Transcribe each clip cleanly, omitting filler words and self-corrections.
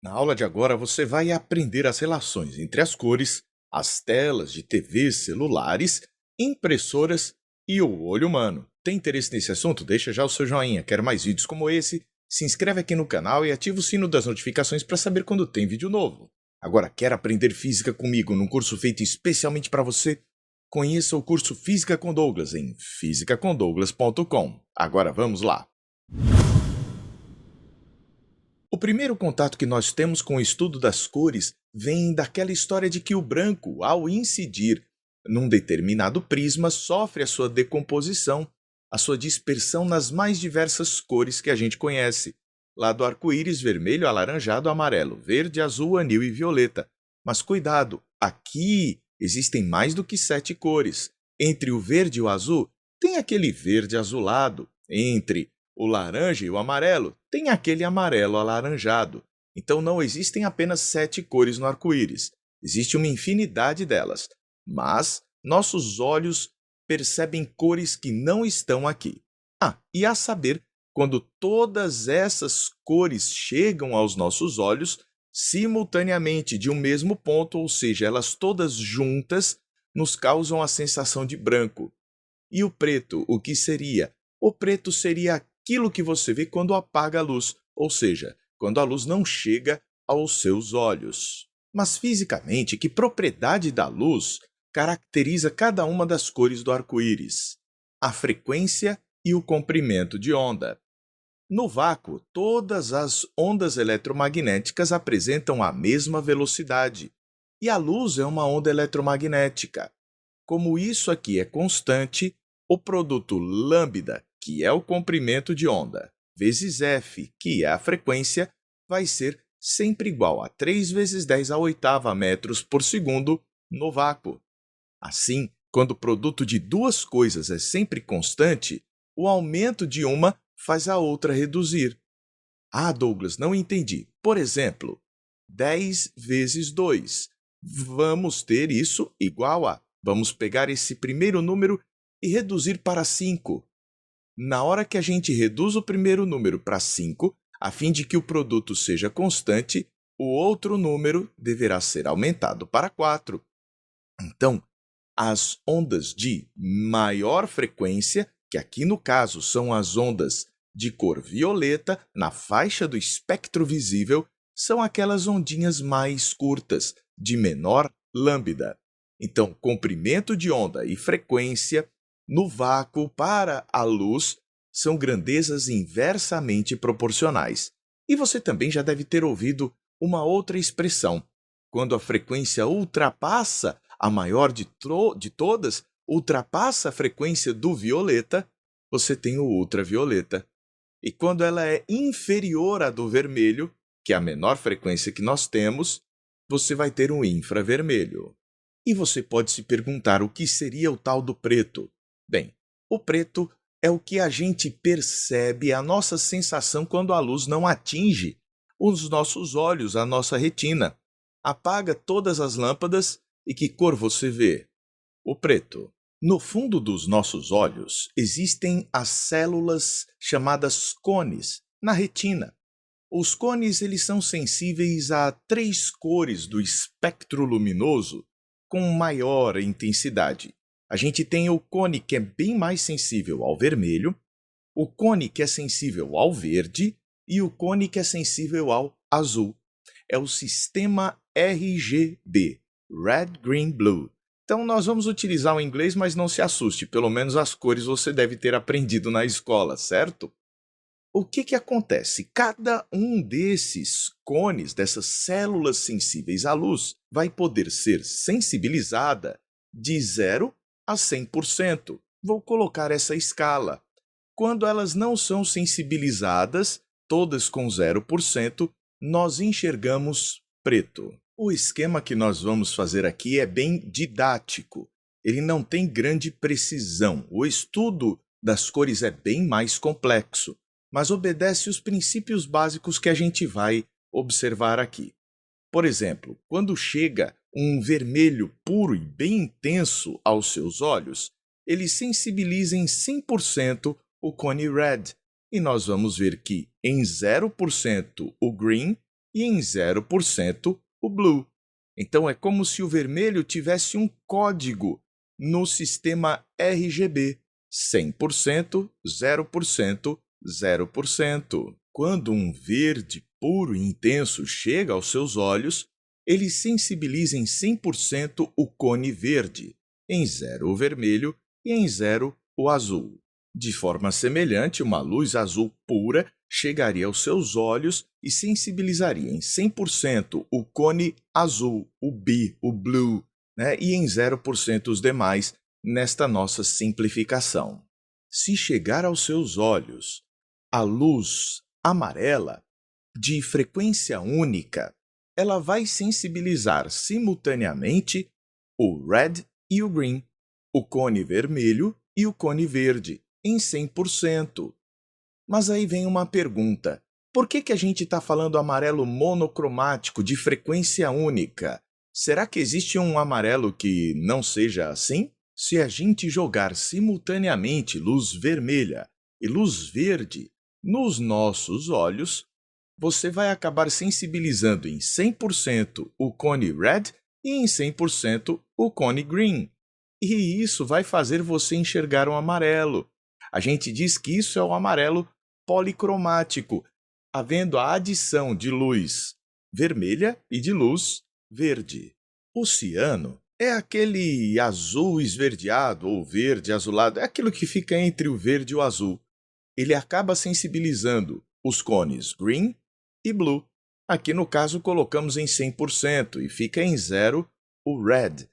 Na aula de agora, você vai aprender as relações entre as cores, as telas de TVs celulares, impressoras e o olho humano. Tem interesse nesse assunto? Deixa já o seu joinha. Quer mais vídeos como esse? Se inscreve aqui no canal e ativa o sino das notificações para saber quando tem vídeo novo. Agora, quer aprender física comigo num curso feito especialmente para você? Conheça o curso Física com Douglas em fisicacomdouglas.com. Agora vamos lá. O primeiro contato que nós temos com o estudo das cores vem daquela história de que o branco, ao incidir num determinado prisma, sofre a sua decomposição, a sua dispersão nas mais diversas cores que a gente conhece, lá do arco-íris vermelho, alaranjado, amarelo, verde, azul, anil e violeta. Mas cuidado, aqui existem mais do que 7 cores. Entre o verde e o azul, tem aquele verde azulado. Entre o laranja e o amarelo, tem aquele amarelo alaranjado. Então não existem apenas 7 cores no arco-íris. Existe uma infinidade delas. Mas nossos olhos percebem cores que não estão aqui. E a saber, quando todas essas cores chegam aos nossos olhos, simultaneamente de um mesmo ponto, ou seja, elas todas juntas, nos causam a sensação de branco. E o preto, o que seria? O preto seria aquilo que você vê quando apaga a luz, ou seja, quando a luz não chega aos seus olhos. Mas fisicamente, que propriedade da luz caracteriza cada uma das cores do arco-íris? A frequência e o comprimento de onda. No vácuo, todas as ondas eletromagnéticas apresentam a mesma velocidade, e a luz é uma onda eletromagnética. Como isso aqui é constante, o produto lambda, que é o comprimento de onda, vezes f, que é a frequência, vai ser sempre igual a 3 vezes 10 à oitava metros por segundo no vácuo. Assim, quando o produto de duas coisas é sempre constante, o aumento de uma faz a outra reduzir. Douglas, não entendi. Por exemplo, 10 vezes 2. Vamos ter isso igual a... Vamos pegar esse primeiro número e reduzir para 5. Na hora que a gente reduz o primeiro número para 5, a fim de que o produto seja constante, o outro número deverá ser aumentado para 4. Então, as ondas de maior frequência, que aqui no caso são as ondas de cor violeta, na faixa do espectro visível, são aquelas ondinhas mais curtas, de menor lambda. Então, comprimento de onda e frequência no vácuo para a luz são grandezas inversamente proporcionais. E você também já deve ter ouvido uma outra expressão. Quando a frequência ultrapassa a maior de todas, ultrapassa a frequência do violeta, você tem o ultravioleta. E quando ela é inferior à do vermelho, que é a menor frequência que nós temos, você vai ter um infravermelho. E você pode se perguntar o que seria o tal do preto. Bem, o preto é o que a gente percebe, a nossa sensação quando a luz não atinge os nossos olhos, a nossa retina. Apaga todas as lâmpadas e que cor você vê? O preto. No fundo dos nossos olhos existem as células chamadas cones, na retina. Os cones eles são sensíveis a 3 cores do espectro luminoso com maior intensidade. A gente tem o cone que é bem mais sensível ao vermelho, o cone que é sensível ao verde e o cone que é sensível ao azul. É o sistema RGB, Red, Green, Blue. Então nós vamos utilizar o inglês, mas não se assuste, pelo menos as cores você deve ter aprendido na escola, certo? O que acontece? Cada um desses cones, dessas células sensíveis à luz, vai poder ser sensibilizada de 0 a 100%. Vou colocar essa escala. Quando elas não são sensibilizadas, todas com 0%, nós enxergamos preto. O esquema que nós vamos fazer aqui é bem didático. Ele não tem grande precisão. O estudo das cores é bem mais complexo, mas obedece os princípios básicos que a gente vai observar aqui. Por exemplo, quando chega um vermelho puro e bem intenso aos seus olhos, ele sensibiliza em 100% o cone red. E nós vamos ver que em 0% o green e em 0% o blue. Então é como se o vermelho tivesse um código no sistema RGB: 100%, 0%, 0%. Quando um verde puro e intenso chega aos seus olhos, ele sensibiliza em 100% o cone verde, em 0 o vermelho e em 0 o azul. De forma semelhante, uma luz azul pura chegaria aos seus olhos e sensibilizaria em 100% o cone azul, o B, o blue, né? E em 0% os demais, nesta nossa simplificação. Se chegar aos seus olhos a luz amarela de frequência única, ela vai sensibilizar simultaneamente o red e o green, o cone vermelho e o cone verde, em 100%. Mas aí vem uma pergunta: por que a gente está falando amarelo monocromático de frequência única? Será que existe um amarelo que não seja assim? Se a gente jogar simultaneamente luz vermelha e luz verde nos nossos olhos, você vai acabar sensibilizando em 100% o cone red e em 100% o cone green. E isso vai fazer você enxergar um amarelo. A gente diz que isso é o amarelo policromático, havendo a adição de luz vermelha e de luz verde. O ciano é aquele azul esverdeado ou verde azulado, é aquilo que fica entre o verde e o azul. Ele acaba sensibilizando os cones green e blue. Aqui no caso colocamos em 100% e fica em 0 o red.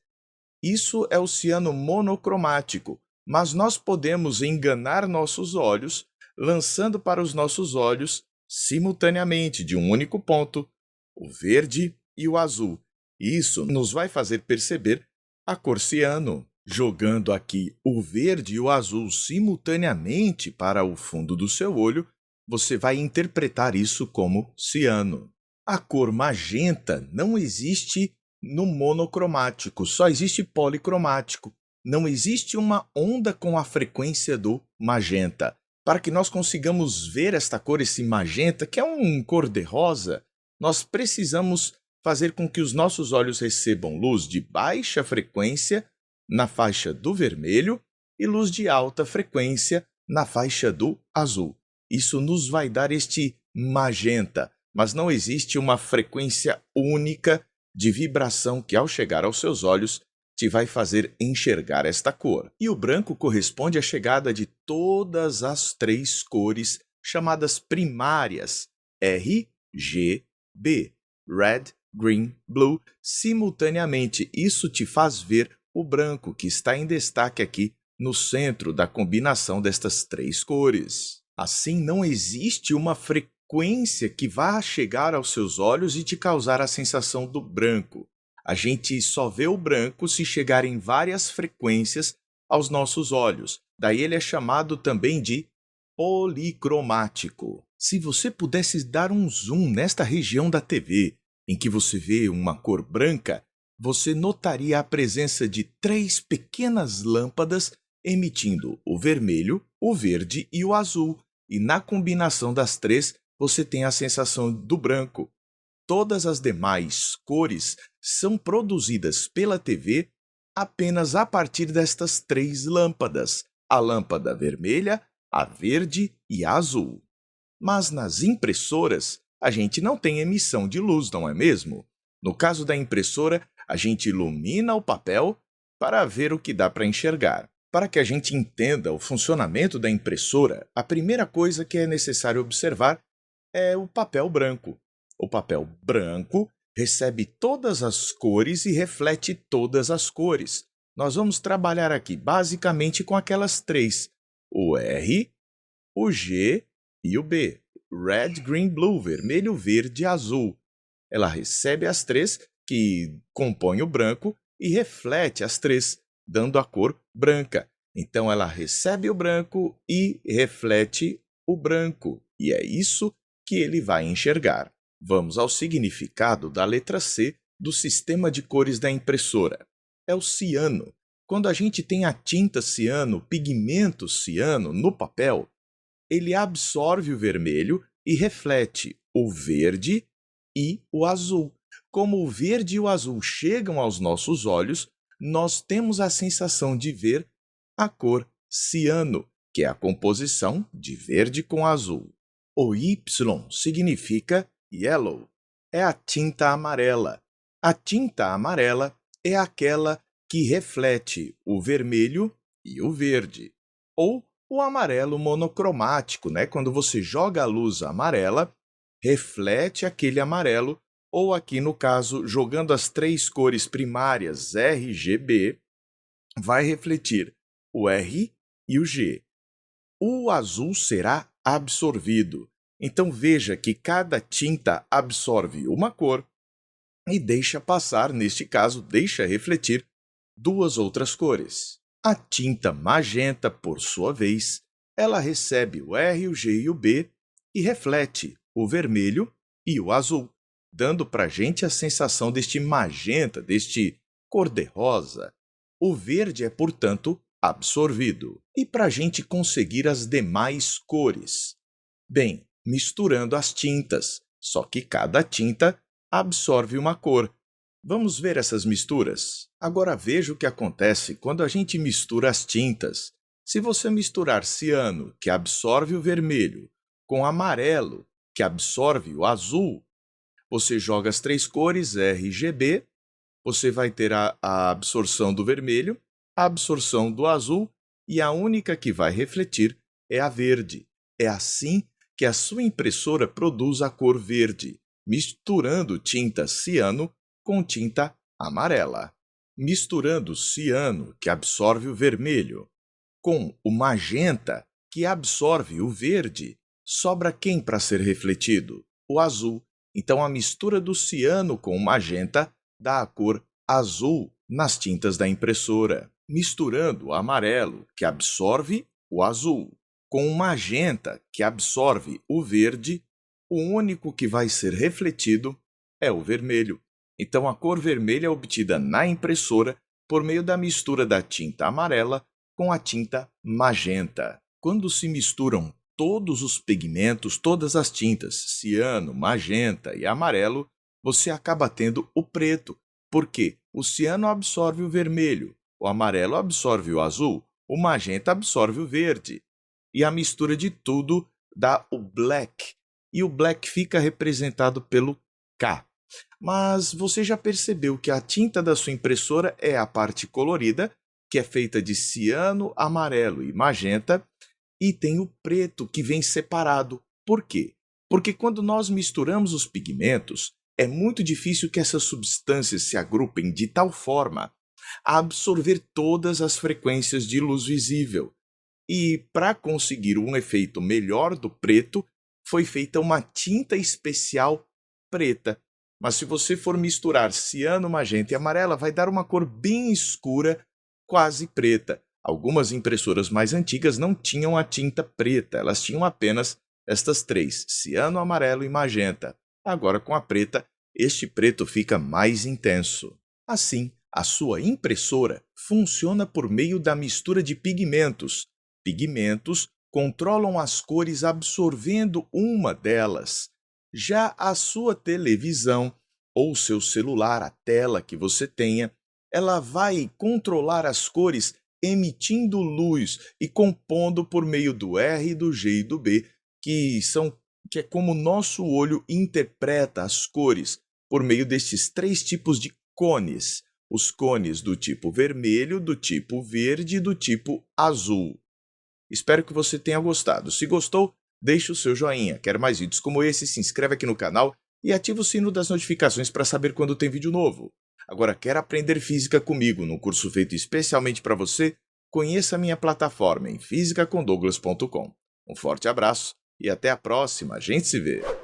Isso é o ciano monocromático, mas nós podemos enganar nossos olhos lançando para os nossos olhos, simultaneamente, de um único ponto, o verde e o azul. Isso nos vai fazer perceber a cor ciano. Jogando aqui o verde e o azul simultaneamente para o fundo do seu olho, você vai interpretar isso como ciano. A cor magenta não existe no monocromático, só existe policromático. Não existe uma onda com a frequência do magenta. Para que nós consigamos ver esta cor, esse magenta, que é um cor-de-rosa, nós precisamos fazer com que os nossos olhos recebam luz de baixa frequência na faixa do vermelho e luz de alta frequência na faixa do azul. Isso nos vai dar este magenta, mas não existe uma frequência única de vibração que, ao chegar aos seus olhos, te vai fazer enxergar esta cor. E o branco corresponde à chegada de todas as 3 cores chamadas primárias, R, G, B, red, green, blue, simultaneamente. Isso te faz ver o branco, que está em destaque aqui no centro da combinação destas 3 cores. Assim, não existe uma frequência que vá chegar aos seus olhos e te causar a sensação do branco. A gente só vê o branco se chegar em várias frequências aos nossos olhos. Daí ele é chamado também de policromático. Se você pudesse dar um zoom nesta região da TV, em que você vê uma cor branca, você notaria a presença de 3 pequenas lâmpadas emitindo o vermelho, o verde e o azul. E na combinação das 3, você tem a sensação do branco. Todas as demais cores são produzidas pela TV apenas a partir destas 3 lâmpadas: a lâmpada vermelha, a verde e a azul. Mas nas impressoras, a gente não tem emissão de luz, não é mesmo? No caso da impressora, a gente ilumina o papel para ver o que dá para enxergar. Para que a gente entenda o funcionamento da impressora, a primeira coisa que é necessário observar é o papel branco. O papel branco recebe todas as cores e reflete todas as cores. Nós vamos trabalhar aqui basicamente com aquelas 3, o R, o G e o B. Red, green, blue, vermelho, verde e azul. Ela recebe as 3 que compõem o branco e reflete as 3, dando a cor branca. Então ela recebe o branco e reflete o branco. E é isso que ele vai enxergar. Vamos ao significado da letra C do sistema de cores da impressora. É o ciano. Quando a gente tem a tinta ciano, pigmento ciano no papel, ele absorve o vermelho e reflete o verde e o azul. Como o verde e o azul chegam aos nossos olhos, nós temos a sensação de ver a cor ciano, que é a composição de verde com azul. O Y significa yellow, é a tinta amarela. A tinta amarela é aquela que reflete o vermelho e o verde, ou o amarelo monocromático, né? Quando você joga a luz amarela, reflete aquele amarelo, ou aqui no caso, jogando as três cores primárias RGB, vai refletir o R e o G. O azul será absorvido. Então veja que cada tinta absorve uma cor e deixa passar, neste caso, deixa refletir duas outras cores. A tinta magenta, por sua vez, ela recebe o R, o G e o B e reflete o vermelho e o azul, dando para a gente a sensação deste magenta, deste cor-de-rosa. O verde é, portanto, absorvido. E para a gente conseguir as demais cores? Bem, misturando as tintas, só que cada tinta absorve uma cor. Vamos ver essas misturas? Agora veja o que acontece quando a gente mistura as tintas. Se você misturar ciano, que absorve o vermelho, com amarelo, que absorve o azul, você joga as três cores RGB, você vai ter a absorção do vermelho, a absorção do azul e a única que vai refletir é a verde. É assim que a sua impressora produz a cor verde, misturando tinta ciano com tinta amarela. Misturando o ciano, que absorve o vermelho, com o magenta, que absorve o verde, sobra quem para ser refletido? O azul. Então, a mistura do ciano com o magenta dá a cor azul nas tintas da impressora. Misturando o amarelo, que absorve o azul, com o magenta, que absorve o verde, o único que vai ser refletido é o vermelho. Então, a cor vermelha é obtida na impressora por meio da mistura da tinta amarela com a tinta magenta. Quando se misturam todos os pigmentos, todas as tintas, ciano, magenta e amarelo, você acaba tendo o preto, porque o ciano absorve o vermelho, o amarelo absorve o azul, o magenta absorve o verde. E a mistura de tudo dá o black, e o black fica representado pelo K. Mas você já percebeu que a tinta da sua impressora é a parte colorida, que é feita de ciano, amarelo e magenta, e tem o preto que vem separado. Por quê? Porque quando nós misturamos os pigmentos, é muito difícil que essas substâncias se agrupem de tal forma a absorver todas as frequências de luz visível. E para conseguir um efeito melhor do preto, foi feita uma tinta especial preta. Mas se você for misturar ciano, magenta e amarela, vai dar uma cor bem escura, quase preta. Algumas impressoras mais antigas não tinham a tinta preta, elas tinham apenas estas três, ciano, amarelo e magenta. Agora, com a preta, este preto fica mais intenso. Assim, a sua impressora funciona por meio da mistura de pigmentos. Pigmentos controlam as cores absorvendo uma delas. Já a sua televisão ou seu celular, a tela que você tenha, ela vai controlar as cores emitindo luz e compondo por meio do R, do G e do B, que é como o nosso olho interpreta as cores por meio destes três tipos de cones. Os cones do tipo vermelho, do tipo verde e do tipo azul. Espero que você tenha gostado. Se gostou, deixe o seu joinha. Quer mais vídeos como esse? Se inscreve aqui no canal e ativa o sino das notificações para saber quando tem vídeo novo. Agora, quer aprender física comigo num curso feito especialmente para você? Conheça a minha plataforma em fisicacondouglas.com. Um forte abraço e até a próxima. A gente se vê!